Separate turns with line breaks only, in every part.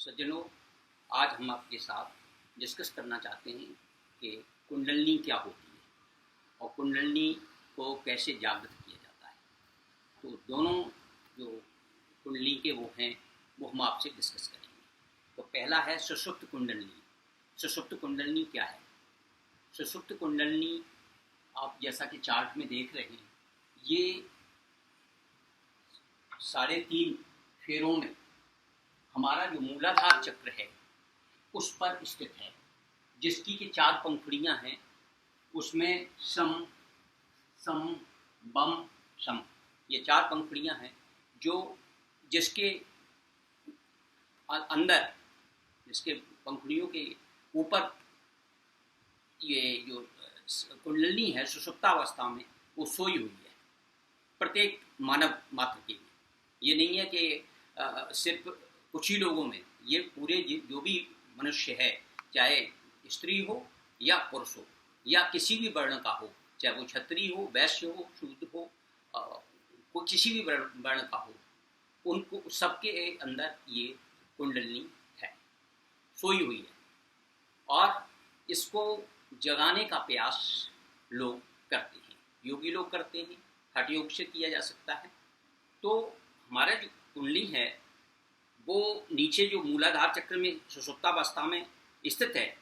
सज्जनों, आज हम आपके साथ डिस्कस करना चाहते हैं कि कुंडलिनी क्या होती है और कुंडलिनी को कैसे जागृत किया जाता है। तो दोनों जो कुंडली के वो हैं वो हम आपसे डिस्कस करेंगे। तो पहला है सुषुप्त कुंडलिनी। सुषुप्त कुंडलिनी क्या है? सुषुप्त कुंडलिनी आप जैसा कि चार्ट में देख रहे हैं, ये 3.5 फेरों में हमारा जो मूलाधार चक्र है उस पर स्थित है, जिसकी के 4 पंखुड़ियां हैं। उसमें सम, सम, बम, सम, ये 4 पंखुड़ियां हैं जो जिसके अंदर, जिसके पंखुड़ियों के ऊपर ये जो कुंडलिनी है सुषुप्तावस्था में वो सोई हुई है प्रत्येक मानव मात्र के लिए। ये नहीं है कि सिर्फ कुछ ही लोगों में, ये पूरे जो भी मनुष्य है, चाहे स्त्री हो या पुरुष हो या किसी भी वर्ण का हो, चाहे वो क्षत्रिय हो, वैश्य हो, शूद्र हो, कोई किसी भी वर्ण का हो, उनको सबके अंदर ये कुंडलिनी है, सोई हुई है। और इसको जगाने का प्रयास लोग करते हैं, योगी लोग करते हैं, हठ योग से किया जा सकता है। तो हमारा जो कुंडली है वो नीचे जो मूलाधार चक्र में सुषुप्तावस्था में स्थित है।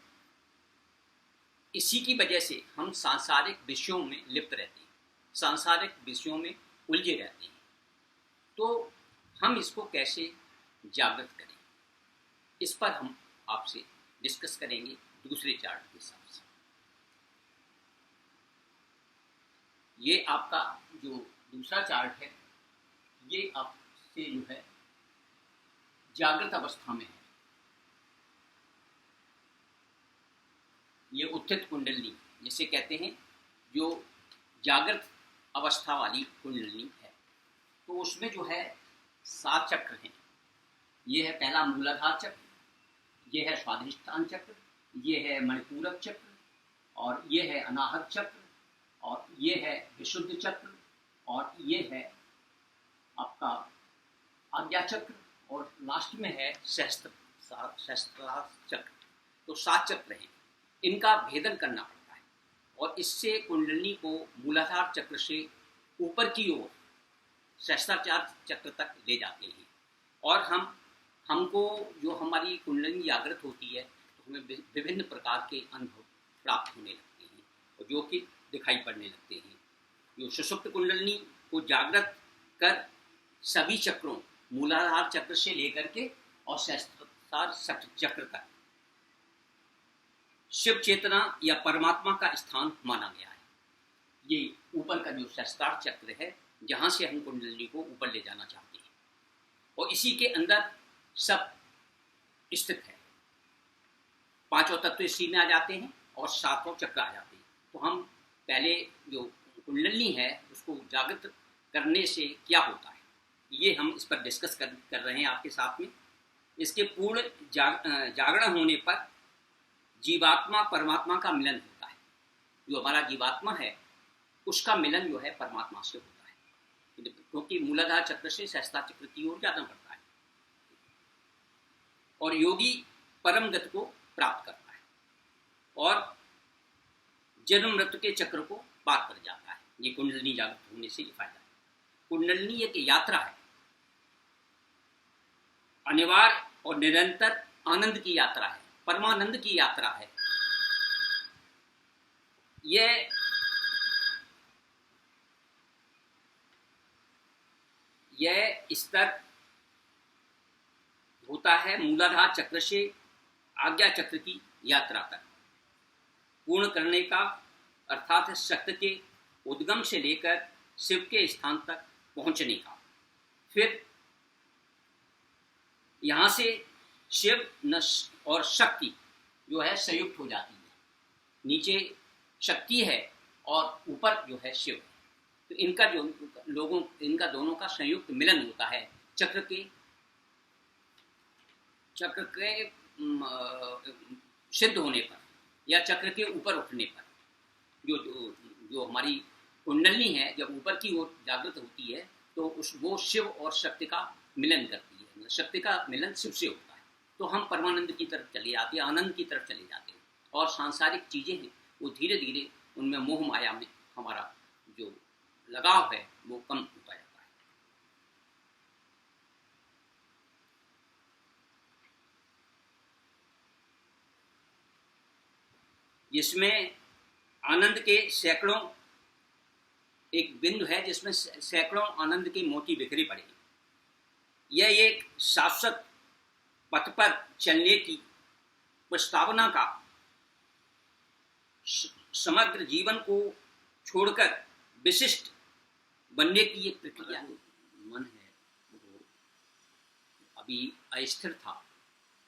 इसी की वजह से हम सांसारिक विषयों में लिप्त रहते हैं, सांसारिक विषयों में उलझे रहते हैं। तो हम इसको कैसे जागृत करें, इस पर हम आपसे डिस्कस करेंगे दूसरे चार्ट के हिसाब से। ये आपका जो दूसरा चार्ट है ये आपसे जो है जागृत अवस्था में है। ये उत्थित कुंडलिनी जिसे कहते हैं, जो जागृत अवस्था वाली कुंडलिनी है। तो उसमें जो है 7 चक्र हैं। ये है पहला मूलाधार चक्र, ये है स्वाधिष्ठान चक्र, ये है मणिपूरक चक्र, और ये है अनाहत चक्र, और ये है विशुद्ध चक्र, और ये है आपका आज्ञा चक्र, और लास्ट में है सहस्त्रार चक्र। तो 7 चक्र हैं, इनका भेदन करना पड़ता है और इससे कुंडलिनी को मूलाधार चक्र से ऊपर की ओर सहस्त्रार चक्र तक ले जाते हैं। और हमको जो हमारी कुंडलिनी जागृत होती है तो हमें विभिन्न प्रकार के अनुभव प्राप्त होने लगते हैं और जो कि दिखाई पड़ने लगते हैं। जो सुषुप्त कुंडलिनी को जागृत कर सभी चक्रों, मूलाधार चक्र से लेकर के और सहस्त्रार चक्र तक शिव चेतना या परमात्मा का स्थान माना गया है। ये ऊपर का जो सहस्त्रार चक्र है, जहां से हम कुंडलिनी को ऊपर ले जाना चाहते हैं, और इसी के अंदर सब स्थित है। 5 तत्व इसी में आ जाते हैं और 7 चक्र आ जाते हैं। तो हम पहले जो कुंडलिनी है उसको जागृत करने से क्या होता है, ये हम इस पर डिस्कस कर रहे हैं आपके साथ में। इसके पूर्ण जागरण होने पर जीवात्मा परमात्मा का मिलन होता है। जो हमारा जीवात्मा है उसका मिलन जो है परमात्मा से होता है, क्योंकि मूलाधार चक्र से सहस्त्रार चक्र की ओर जाना पड़ता है और योगी परम गति को प्राप्त करता है और जन्म मृत्यु के चक्र को पार कर जाता है। ये कुंडलिनी जागृत होने से ये फायदा है। कुंडलिनी एक यात्रा है, अनिवार्य और निरंतर आनंद की यात्रा है, परमानंद की यात्रा है। यह स्तर होता है मूलाधार चक्र से आज्ञा चक्र की यात्रा तक पूर्ण करने का, अर्थात शक्ति के उद्गम से लेकर शिव के स्थान तक पहुंचने का। फिर यहां से शिव और शक्ति जो है संयुक्त हो जाती है। नीचे शक्ति है और ऊपर जो है शिव है। तो इनका दोनों का संयुक्त मिलन होता है चक्र के सिद्ध होने पर या चक्र के ऊपर उठने पर। जो हमारी कुंडलिनी है जब ऊपर की ओर जागृत होती है तो वो शिव और शक्ति का मिलन करती है, शक्ति का मिलन शिव से होता है। तो हम परमानंद की तरफ चले जाते हैं, आनंद की तरफ चले जाते हैं। और सांसारिक चीज़ें हैं वो धीरे धीरे उनमें मोह माया में हमारा जो लगाव है वो कम होता जाता है। इसमें आनंद के सैकड़ों, एक बिंदु है जिसमें सैकड़ों आनंद के मोती बिखरे पड़े। यह एक शाश्वत पथ पर चलने की प्रस्तावना का समग्र जीवन को छोड़कर विशिष्ट बनने की एक प्रक्रिया है। मन है वो अभी अस्थिर था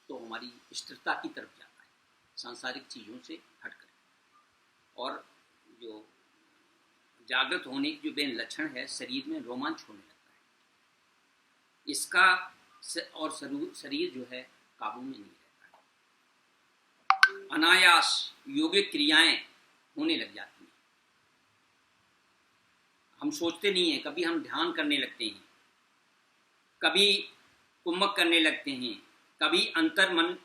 तो हमारी स्थिरता की तरफ जाता है, सांसारिक चीज़ों से हटकर। और जो जागृत होने की जो बेन लक्षण है, शरीर में रोमांच होने लगता है इसका, और शरीर जो है काबू में नहीं रहता है। अनायास योगिक क्रियाएं होने लग जाती हैं। हम सोचते नहीं हैं, कभी हम ध्यान करने लगते हैं, कभी कुंभक करने लगते हैं, कभी अंतर्मन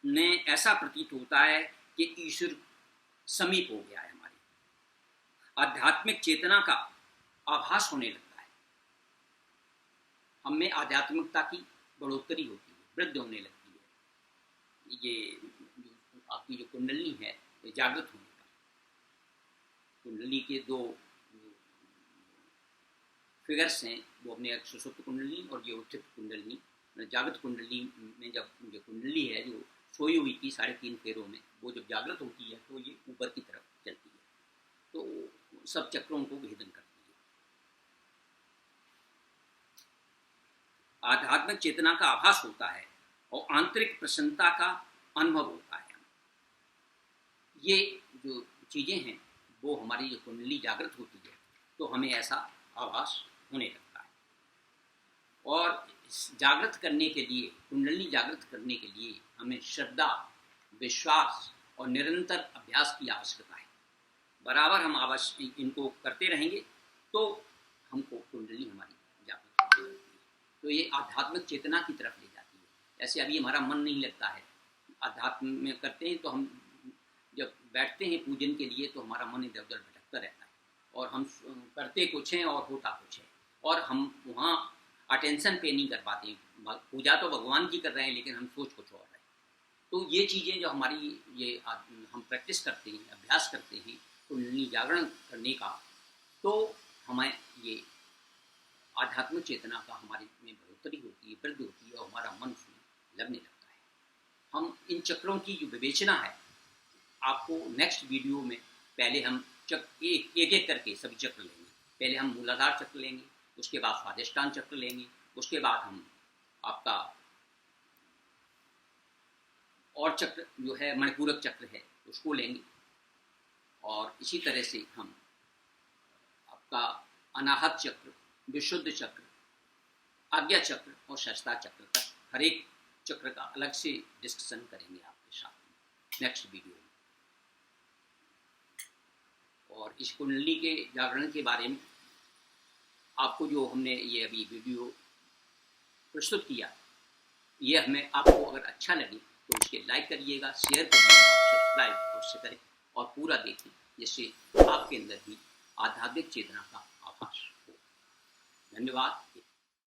ने ऐसा प्रतीत होता है कि ईश्वर समीप हो गया है। हमारी आध्यात्मिक चेतना का आभास होने लगता है, हम में आध्यात्मिकता की बढ़ोतरी होती है, वृद्धि होने लगती है। ये आपकी जो कुंडली है ये जागृत होने का, कुंडली के दो फिगर्स हैं, वो अपने एक सुषुप्त कुंडली और ये उत्थित कुंडली। जागृत कुंडली में जब जो कुंडली है जो सोई हुई थी 3.5 फेरों में, वो जब जागृत होती है तो ये ऊपर की तरफ चलती है, तो सब चक्रों को भेदन करती है। आध्यात्मिक चेतना का आभास होता है और आंतरिक प्रसन्नता का अनुभव होता है। ये जो चीज़ें हैं वो हमारी जो कुंडली जागृत होती है तो हमें ऐसा आभास होने लगता है। और जागृत करने के लिए, कुंडली जागृत करने के लिए हमें श्रद्धा, विश्वास और निरंतर अभ्यास की आवश्यकता है। बराबर हम अवश्य इनको करते रहेंगे तो हमको कुंडली हमारी जागृत होती रहती है, तो ये आध्यात्मिक चेतना की तरफ ले जाती है। ऐसे अभी हमारा मन नहीं लगता है अध्यात्म में करते हैं, तो हम जब बैठते हैं पूजन के लिए तो हमारा मन इधर उधर भटकता रहता है और हम करते कुछ हैं और होता कुछ है, और हम वहाँ अटेंशन पे नहीं कर पाते। पूजा तो भगवान की कर रहे हैं लेकिन हम सोच कुछ और रहे हैं। तो ये चीज़ें जो हमारी ये हम प्रैक्टिस करते हैं, अभ्यास करते हैं कुंडली जागरण करने का, तो हमें ये आध्यात्मिक चेतना का हमारे में बढ़ोतरी होती है, वृद्धि होती है और हमारा मन उसमें लगने लगता है। हम इन चक्रों की जो विवेचना है आपको नेक्स्ट वीडियो में, पहले हम एक एक करके सभी चक्र लेंगे। पहले हम मूलाधार चक्र लेंगे, उसके बाद स्वादिष्टान चक्र लेंगे, उसके बाद हम आपका और चक्र जो है मणिपूरक चक्र है उसको लेंगे, और इसी तरह से हम आपका अनाहत चक्र, विशुद्ध चक्र, आज्ञा चक्र और शस्ता चक्र तक हर एक चक्र का अलग से डिस्कशन करेंगे आपके साथ नेक्स्ट वीडियो में। और इस कुंडली के जागरण के बारे में आपको जो हमने ये अभी वीडियो प्रस्तुत किया, ये हमें आपको अगर अच्छा लगे तो इसके लाइक करिएगा, शेयर करिएगा, सब्सक्राइब अवश्य करें और पूरा देखें, जिससे आपके अंदर भी आध्यात्मिक चेतना का आभास हो। धन्यवाद।